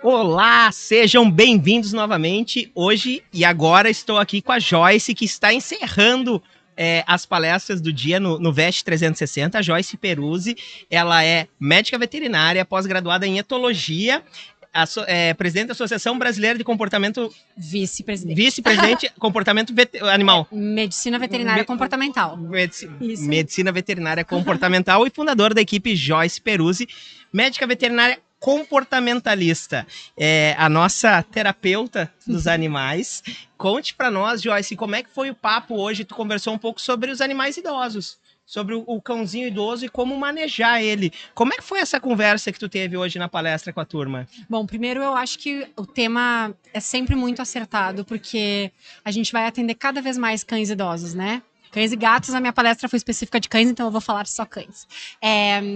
Olá, sejam bem-vindos novamente. Hoje e agora estou aqui com a Joyce, que está encerrando as palestras do dia no VEST 360. A Joyce Peruzzi, ela é médica veterinária, pós-graduada em etologia, presidente da Associação Brasileira de Comportamento... Vice-presidente comportamento animal. Medicina veterinária comportamental. Medicina veterinária comportamental e fundadora da equipe Joyce Peruzzi, médica veterinária comportamentalista, a nossa terapeuta dos animais. Conte para nós, Joyce, como é que foi o papo hoje? Tu conversou um pouco sobre os animais idosos, sobre o cãozinho idoso e como manejar ele. Como é que foi essa conversa que tu teve hoje na palestra com a turma? Bom, primeiro eu acho que o tema é sempre muito acertado, porque a gente vai atender cada vez mais cães idosos, né? Cães e gatos, a minha palestra foi específica de cães, então eu vou falar só cães.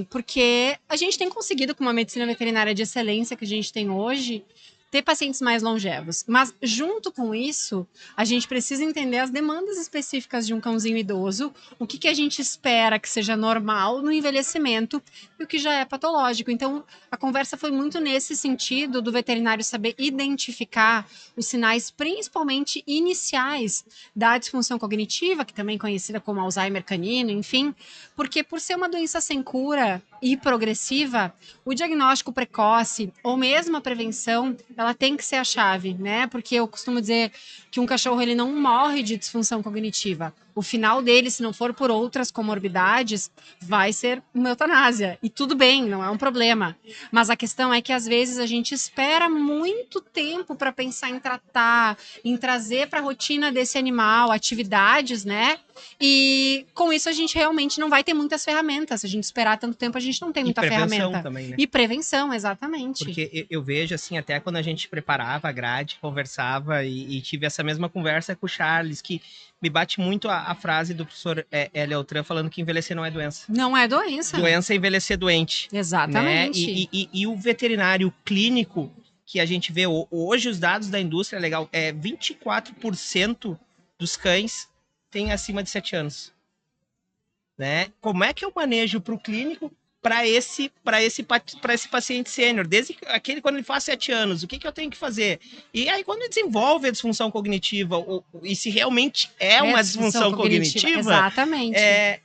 Porque a gente tem conseguido, com uma medicina veterinária de excelência que a gente tem hoje, ter pacientes mais longevos. Mas, junto com isso, a gente precisa entender as demandas específicas de um cãozinho idoso, o que a gente espera que seja normal no envelhecimento e o que já é patológico. Então, a conversa foi muito nesse sentido do veterinário saber identificar os sinais, principalmente iniciais, da disfunção cognitiva, que também é conhecida como Alzheimer canino, enfim, porque por ser uma doença sem cura e progressiva, o diagnóstico precoce ou mesmo a prevenção, ela tem que ser a chave, né? Porque eu costumo dizer que um cachorro ele não morre de disfunção cognitiva. O final dele, se não for por outras comorbidades, vai ser uma eutanásia. E tudo bem, não é um problema. Mas a questão é que às vezes a gente espera muito tempo para pensar em tratar, em trazer para a rotina desse animal atividades, né? E com isso a gente realmente não vai ter muitas ferramentas. Se a gente esperar tanto tempo, a gente não tem muita ferramenta. Também, né? E prevenção, exatamente. Porque eu vejo, assim, até quando a gente preparava a grade, conversava e tive essa mesma conversa com o Charles, que me bate muito a frase do professor Hélio Altran falando que envelhecer não é doença. Não é doença. Doença é envelhecer doente. Exatamente. Né? E o veterinário clínico que a gente vê hoje, os dados da indústria, legal, 24% dos cães têm acima de 7 anos. Né? Como é que eu manejo para o clínico para esse paciente sênior, desde aquele quando ele faz 7 anos, o que eu tenho que fazer? E aí quando ele desenvolve a disfunção cognitiva, e se realmente é uma disfunção cognitiva, exatamente.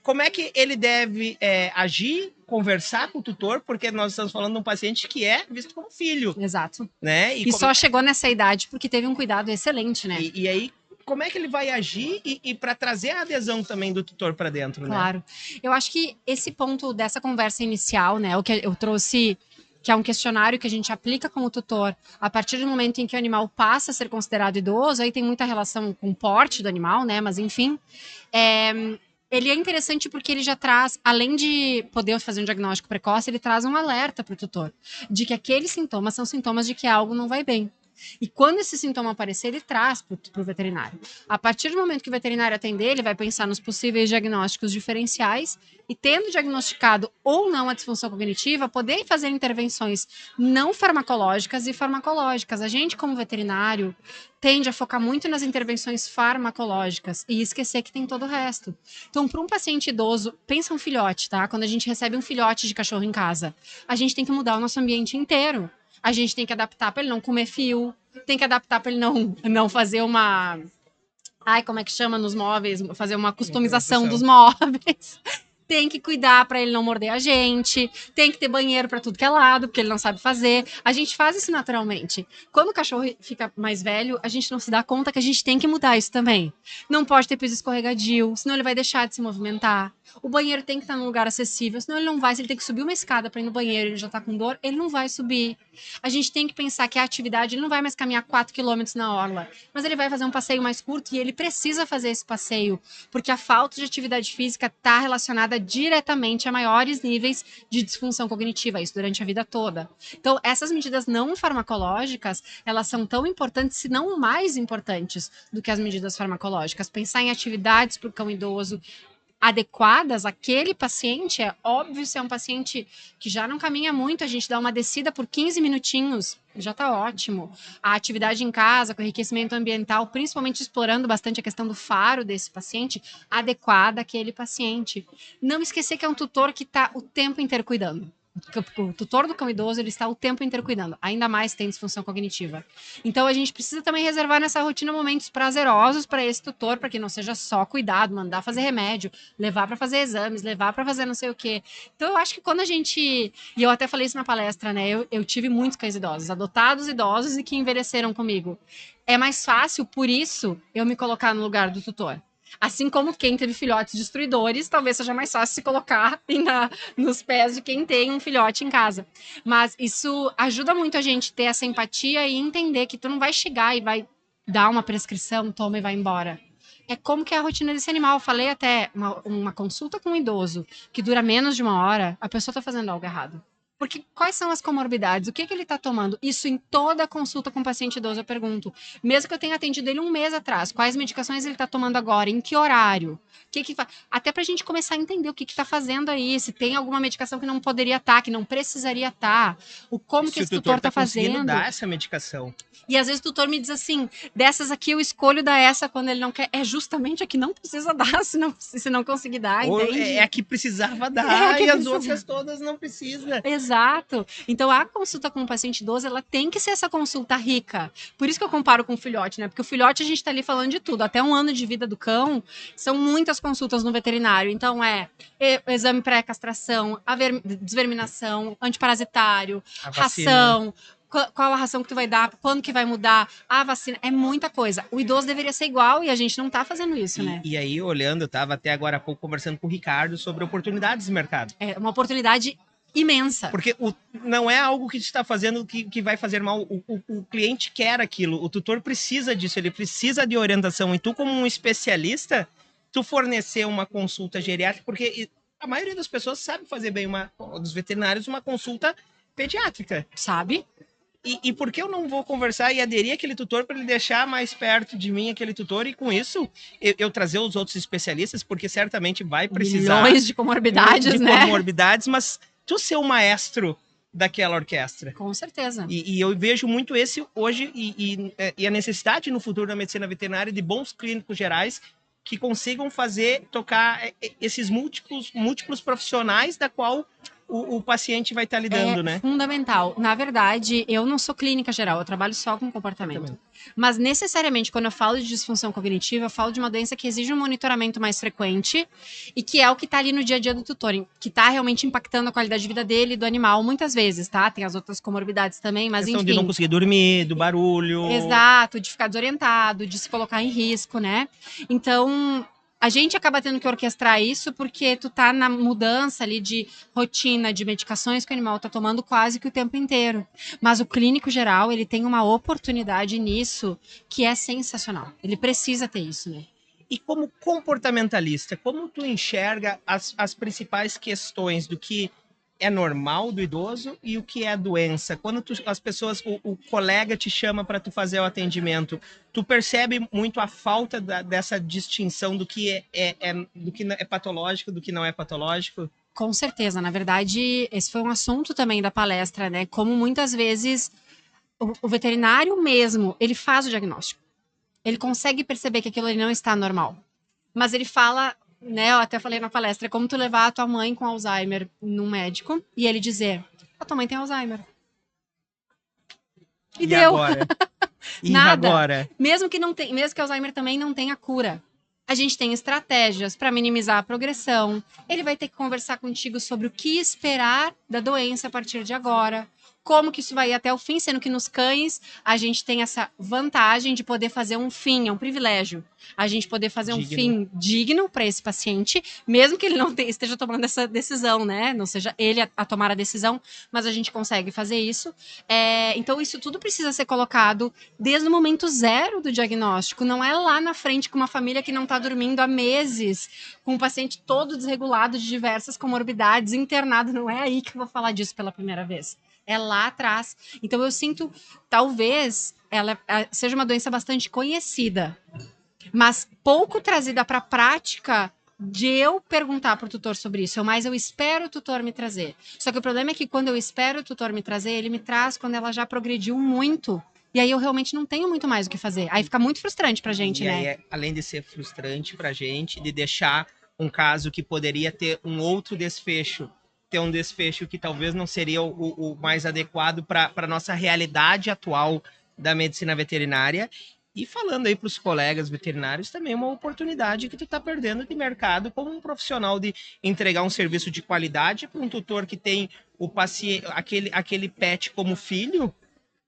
Como é que ele deve agir, conversar com o tutor, porque nós estamos falando de um paciente que é visto como filho. Exato. Né? E só chegou nessa idade porque teve um cuidado excelente, né? E aí, como é que ele vai agir e para trazer a adesão também do tutor para dentro, claro. né? Eu acho que esse ponto dessa conversa inicial, né, o que eu trouxe, que é um questionário que a gente aplica como tutor, a partir do momento em que o animal passa a ser considerado idoso, aí tem muita relação com o porte do animal, né, mas enfim, ele é interessante porque ele já traz, além de poder fazer um diagnóstico precoce, ele traz um alerta para o tutor, de que aqueles sintomas são sintomas de que algo não vai bem. E quando esse sintoma aparecer, ele traz para o veterinário. A partir do momento que o veterinário atender, ele vai pensar nos possíveis diagnósticos diferenciais e, tendo diagnosticado ou não a disfunção cognitiva, poder fazer intervenções não farmacológicas e farmacológicas. A gente, como veterinário, tende a focar muito nas intervenções farmacológicas e esquecer que tem todo o resto. Então, para um paciente idoso, pensa um filhote, tá? Quando a gente recebe um filhote de cachorro em casa, a gente tem que mudar o nosso ambiente inteiro. A gente tem que adaptar para ele não comer fio, tem que adaptar para ele não fazer uma... Ai, como é que chama nos móveis? Fazer uma customização dos móveis. Tem que cuidar para ele não morder a gente, tem que ter banheiro para tudo que é lado, porque ele não sabe fazer. A gente faz isso naturalmente. Quando o cachorro fica mais velho, a gente não se dá conta que a gente tem que mudar isso também. Não pode ter piso escorregadio, senão ele vai deixar de se movimentar. O banheiro tem que estar num lugar acessível, senão ele não vai. Se ele tem que subir uma escada para ir no banheiro, ele já tá com dor, ele não vai subir. A gente tem que pensar que a atividade, ele não vai mais caminhar 4 quilômetros na orla, mas ele vai fazer um passeio mais curto e ele precisa fazer esse passeio, porque a falta de atividade física está relacionada diretamente a maiores níveis de disfunção cognitiva, isso durante a vida toda. Então, essas medidas não farmacológicas, elas são tão importantes, se não mais importantes, do que as medidas farmacológicas. Pensar em atividades para o cão idoso adequadas àquele paciente, é óbvio, se é um paciente que já não caminha muito, a gente dá uma descida por 15 minutinhos, já está ótimo. A atividade em casa, com enriquecimento ambiental, principalmente explorando bastante a questão do faro desse paciente, adequada àquele paciente. Não esquecer que é um tutor que está o tempo inteiro cuidando. O tutor do cão idoso, ele está o tempo inteiro cuidando, ainda mais tem disfunção cognitiva. Então, a gente precisa também reservar nessa rotina momentos prazerosos para esse tutor, para que não seja só cuidado, mandar fazer remédio, levar para fazer exames, levar para fazer não sei o quê. Então, eu acho que quando a gente... E eu até falei isso na palestra, né? Eu tive muitos cães idosos, adotados idosos e que envelheceram comigo. É mais fácil, por isso, eu me colocar no lugar do tutor. Assim como quem teve filhotes destruidores, talvez seja mais fácil se colocar nos pés de quem tem um filhote em casa. Mas isso ajuda muito a gente ter essa empatia e entender que tu não vai chegar e vai dar uma prescrição, toma e vai embora. É como que é a rotina desse animal. Eu falei até, uma consulta com um idoso que dura menos de 1 hora, a pessoa está fazendo algo errado. Porque quais são as comorbidades? O que ele está tomando? Isso em toda consulta com paciente idoso eu pergunto. Mesmo que eu tenha atendido ele 1 mês atrás, quais medicações ele está tomando agora? Em que horário? Até para a gente começar a entender o que está fazendo aí, se tem alguma medicação que não poderia estar, que não precisaria estar, como que esse tutor está fazendo. Dar essa medicação. E às vezes o tutor me diz assim, dessas aqui eu escolho dar essa quando ele não quer. É justamente a que não precisa dar, se não conseguir dar, Ou entende? é a que precisava dar e as outras todas não precisa. Exato. Então a consulta com o paciente idoso, ela tem que ser essa consulta rica. Por isso que eu comparo com o filhote, né? Porque o filhote a gente tá ali falando de tudo. Até 1 ano de vida do cão, são muitas consultas no veterinário. Então exame pré-castração, desverminação, antiparasitário, ração, qual a ração que tu vai dar, quando que vai mudar, a vacina, é muita coisa. O idoso deveria ser igual e a gente não tá fazendo isso, né? E aí, olhando, eu tava até agora há pouco conversando com o Ricardo sobre oportunidades de mercado. É uma oportunidade imensa. Porque não é algo que está fazendo que vai fazer mal. O cliente quer aquilo, o tutor precisa disso, ele precisa de orientação. E tu, como um especialista, tu fornecer uma consulta geriátrica, porque a maioria das pessoas sabe fazer bem, dos veterinários, uma consulta pediátrica. Sabe? E por que eu não vou conversar e aderir aquele tutor para ele deixar mais perto de mim aquele tutor e com isso eu trazer os outros especialistas, porque certamente vai precisar... Milhões de comorbidades, né? De comorbidades, mas tu ser o maestro daquela orquestra. Com certeza. E eu vejo muito esse hoje e a necessidade no futuro da medicina veterinária de bons clínicos gerais que consigam tocar esses múltiplos profissionais da qual o paciente vai estar lidando, né? É fundamental. Na verdade, eu não sou clínica geral, eu trabalho só com comportamento. Mas, necessariamente, quando eu falo de disfunção cognitiva, eu falo de uma doença que exige um monitoramento mais frequente e que é o que está ali no dia a dia do tutor, que está realmente impactando a qualidade de vida dele e do animal, muitas vezes, tá? Tem as outras comorbidades também, mas enfim. De não conseguir dormir, do barulho. Exato, de ficar desorientado, de se colocar em risco, né? Então... A gente acaba tendo que orquestrar isso porque tu tá na mudança ali de rotina, de medicações que o animal tá tomando quase que o tempo inteiro. Mas o clínico geral, ele tem uma oportunidade nisso que é sensacional. Ele precisa ter isso, né? E como comportamentalista, como tu enxerga as principais questões do que é normal do idoso e o que é doença? Quando as pessoas, o colega te chama para tu fazer o atendimento, tu percebe muito a falta dessa distinção do que do que é patológico, do que não é patológico? Com certeza. Na verdade, esse foi um assunto também da palestra, né? Como muitas vezes o veterinário mesmo, ele faz o diagnóstico. Ele consegue perceber que aquilo ali não está normal. Mas ele fala... Né, eu até falei na palestra, é como tu levar a tua mãe com Alzheimer num médico e ele dizer, a tua mãe tem Alzheimer. E deu. Agora? E nada. Agora? Mesmo que Alzheimer também não tenha cura. A gente tem estratégias para minimizar a progressão. Ele vai ter que conversar contigo sobre o que esperar da doença a partir de agora. Como que isso vai ir até o fim, sendo que nos cães a gente tem essa vantagem de poder fazer um fim, é um privilégio. A gente poder fazer um fim digno para esse paciente, mesmo que ele não esteja tomando essa decisão, né? Não seja ele a tomar a decisão, mas a gente consegue fazer isso. Então, isso tudo precisa ser colocado desde o momento zero do diagnóstico. Não é lá na frente com uma família que não está dormindo há meses, com um paciente todo desregulado de diversas comorbidades, internado. Não é aí que eu vou falar disso pela primeira vez. É lá atrás. Então, eu sinto, talvez, ela seja uma doença bastante conhecida, mas pouco trazida para a prática de eu perguntar para o tutor sobre isso. Mas eu espero o tutor me trazer. Só que o problema é que quando eu espero o tutor me trazer, ele me traz quando ela já progrediu muito. E aí eu realmente não tenho muito mais o que fazer. Aí fica muito frustrante pra gente, né? Aí, além de ser frustrante pra gente, de deixar um caso que poderia ter um outro desfecho, ter um desfecho que talvez não seria o mais adequado para a nossa realidade atual da medicina veterinária. E falando aí para os colegas veterinários, também é uma oportunidade que tu está perdendo de mercado como um profissional de entregar um serviço de qualidade para um tutor que tem o paciente, aquele pet como filho,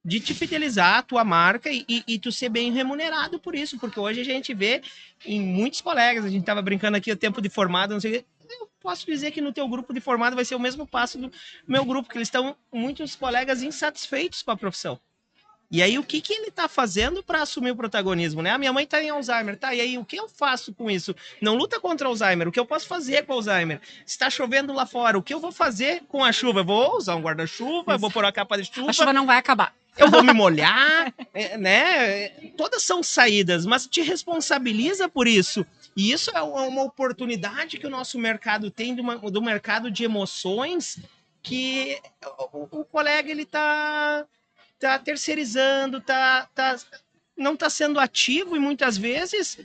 de te fidelizar a tua marca e tu ser bem remunerado por isso, porque hoje a gente vê em muitos colegas, a gente estava brincando aqui o tempo de formado, não sei o que, eu posso dizer que no teu grupo de formado vai ser o mesmo passo do meu grupo, que eles estão, muitos colegas, insatisfeitos com a profissão. E aí, o que ele tá fazendo para assumir o protagonismo, né? A minha mãe tá em Alzheimer, tá? E aí, o que eu faço com isso? Não luta contra Alzheimer, o que eu posso fazer com Alzheimer? Se tá chovendo lá fora, o que eu vou fazer com a chuva? Eu vou usar um guarda-chuva, eu vou pôr uma capa de chuva. A chuva não vai acabar. Eu vou me molhar, né? Todas são saídas, mas te responsabiliza por isso. E isso é uma oportunidade que o nosso mercado tem, do mercado de emoções, que o colega, ele tá terceirizando, não está sendo ativo e muitas vezes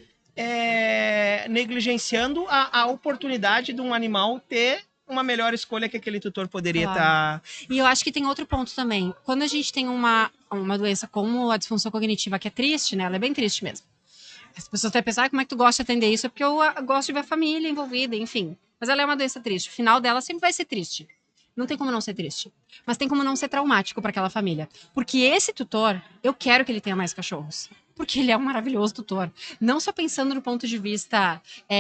negligenciando a oportunidade de um animal ter uma melhor escolha que aquele tutor poderia estar. E eu acho que tem outro ponto também. Quando a gente tem uma doença como a disfunção cognitiva, que é triste, né? Ela é bem triste mesmo. As pessoas até pensam, como é que tu gosta de atender isso? É porque eu gosto de ver a família envolvida, enfim. Mas ela é uma doença triste. O final dela sempre vai ser triste. Não tem como não ser triste. Mas tem como não ser traumático para aquela família. Porque esse tutor, eu quero que ele tenha mais cachorros. Porque ele é um maravilhoso tutor. Não só pensando no ponto de vista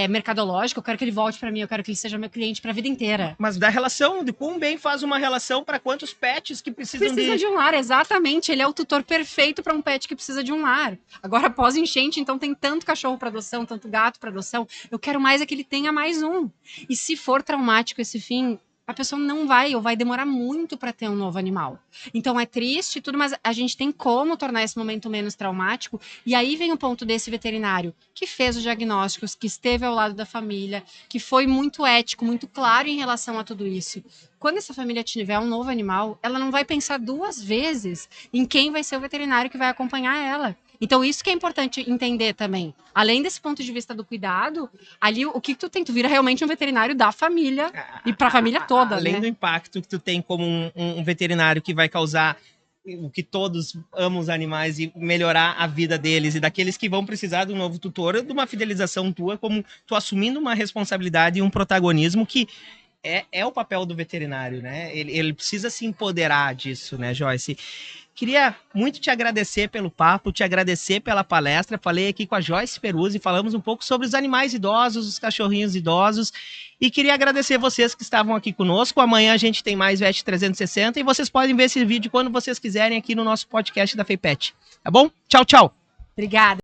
mercadológico, eu quero que ele volte para mim, eu quero que ele seja meu cliente para a vida inteira. Mas da relação, de quão bem faz uma relação para quantos pets que precisam de um lar, exatamente. Ele é o tutor perfeito para um pet que precisa de um lar. Agora, após enchente, então tem tanto cachorro para adoção, tanto gato para adoção. Eu quero mais é que ele tenha mais um. E se for traumático esse fim, a pessoa não vai, ou vai demorar muito para ter um novo animal. Então é triste tudo, mas a gente tem como tornar esse momento menos traumático. E aí vem o ponto desse veterinário que fez os diagnósticos, que esteve ao lado da família, que foi muito ético, muito claro em relação a tudo isso. Quando essa família tiver um novo animal, ela não vai pensar duas vezes em quem vai ser o veterinário que vai acompanhar ela. Então, isso que é importante entender também. Além desse ponto de vista do cuidado, ali o que tu tem? Tu vira realmente um veterinário da família e para a família toda, além né? do impacto que tu tem como um veterinário que vai causar o que todos amam os animais e melhorar a vida deles e daqueles que vão precisar de um novo tutor, de uma fidelização tua, como tu assumindo uma responsabilidade e um protagonismo que é o papel do veterinário, né? Ele precisa se empoderar disso, né, Joyce? Queria muito te agradecer pelo papo, te agradecer pela palestra. Falei aqui com a Joyce Peruzzi, falamos um pouco sobre os animais idosos, os cachorrinhos idosos. E queria agradecer vocês que estavam aqui conosco. Amanhã a gente tem mais VET 360 e vocês podem ver esse vídeo quando vocês quiserem aqui no nosso podcast da FEIPET. Tá bom? Tchau, tchau. Obrigada.